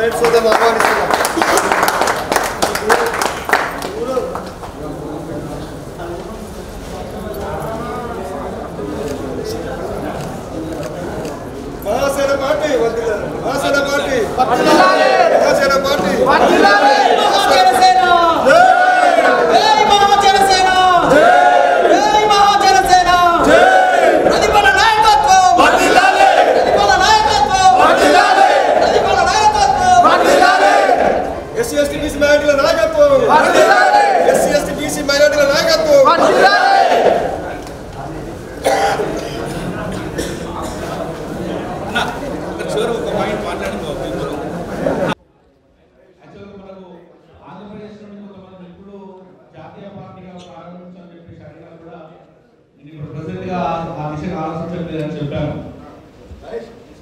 Private సోదరులు ఆహ్వానిస్తున్నాం. Mahasena party వర్ధిల్లాలి. మహాసేన పార్టీ వర్ధిల్లాలి. మహాసేన పార్టీ వర్ధిల్లాలి. మహాజనసేన జై మహాజనసేన జై మహాజనసేన జై ప్రతిపల నాయకత్వం వర్ధిల్లాలి. ప్రతిపల నాయకత్వం వర్ధిల్లాలి. ప్రతిపల నాయకత్వం వర్ధిల్లాలి. ఎస్సీ ఎస్టీ బీసీ మైనారిటీల నాయకత్వం వర్ధిల్లాలి. ఎస్సీ ఎస్టీ బీసీ మైనారిటీల నాయకత్వం వర్ధిల్లాలి. ఆంధ్రప్రదేశ్ నుండి కొంతమంది ఇప్పుడు జాతీయ పార్టీగా ప్రారంభించాలని చెప్పేసి అడిగినా కూడా ఇప్పుడు ప్రెసెంట్ గా ఆ దిశగా ఆలోచించలేదని చెప్పాను.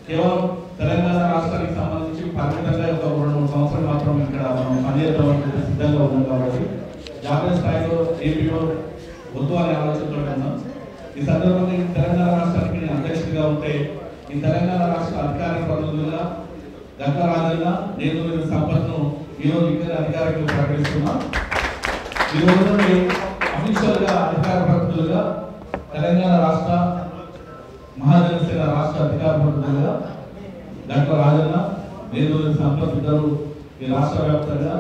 కేవలం తెలంగాణ రాష్ట్రానికి సంబంధించి పరిమితంగా ఒక 2-3 సంవత్సరాలు మాత్రం ఇక్కడ మనం పనిచేయడానికి సిద్ధంగా ఉన్నాం కాబట్టి జాతీయ స్థాయిలో ఏపీలో వద్దు అనే ఆలోచనతో ఉన్నాం. ఈ సందర్భంగా ఈ తెలంగాణ రాష్ట్రానికి నేను అధ్యక్షుడిగా ఉంటే ఈ తెలంగాణ రాష్ట్ర అధికార ప్రతినిధులుగా గంగా రాజన్న నేను సంపత్ను ఈరోజు ఇక్కడ అధికారికంగా ప్రకటిస్తున్నాం. ఈ రోజు నుండి అఫీషియల్ గా అధికార ప్రతినిధులుగా తెలంగాణ రాష్ట్ర మహాజనసేన రాష్ట్ర అధికార ప్రతినిధులుగా గంగా రాజన్న నేను సంపత్ ఇద్దరు ఈ రాష్ట్ర వ్యాప్తంగా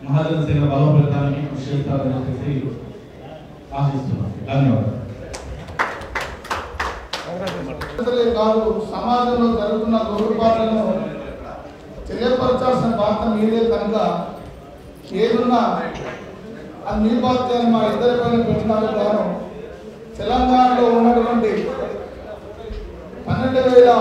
మహాజనసేన బలోపేతానికి కృషి చేస్తారని చెప్పేసి ఆశిస్తున్నాం. ధన్యవాదాలు. కాదు సమాజంలో జరుగుతున్న లోటుపాట్లను తెలియపరచాల్సిన బాధ్యత మీదే కనుక ఏదున్నా అది మీ బాధ్యతని మా ఇద్దరి పైన పెట్టినందుకు గాను తెలంగాణలో ఉన్నటువంటి 12,000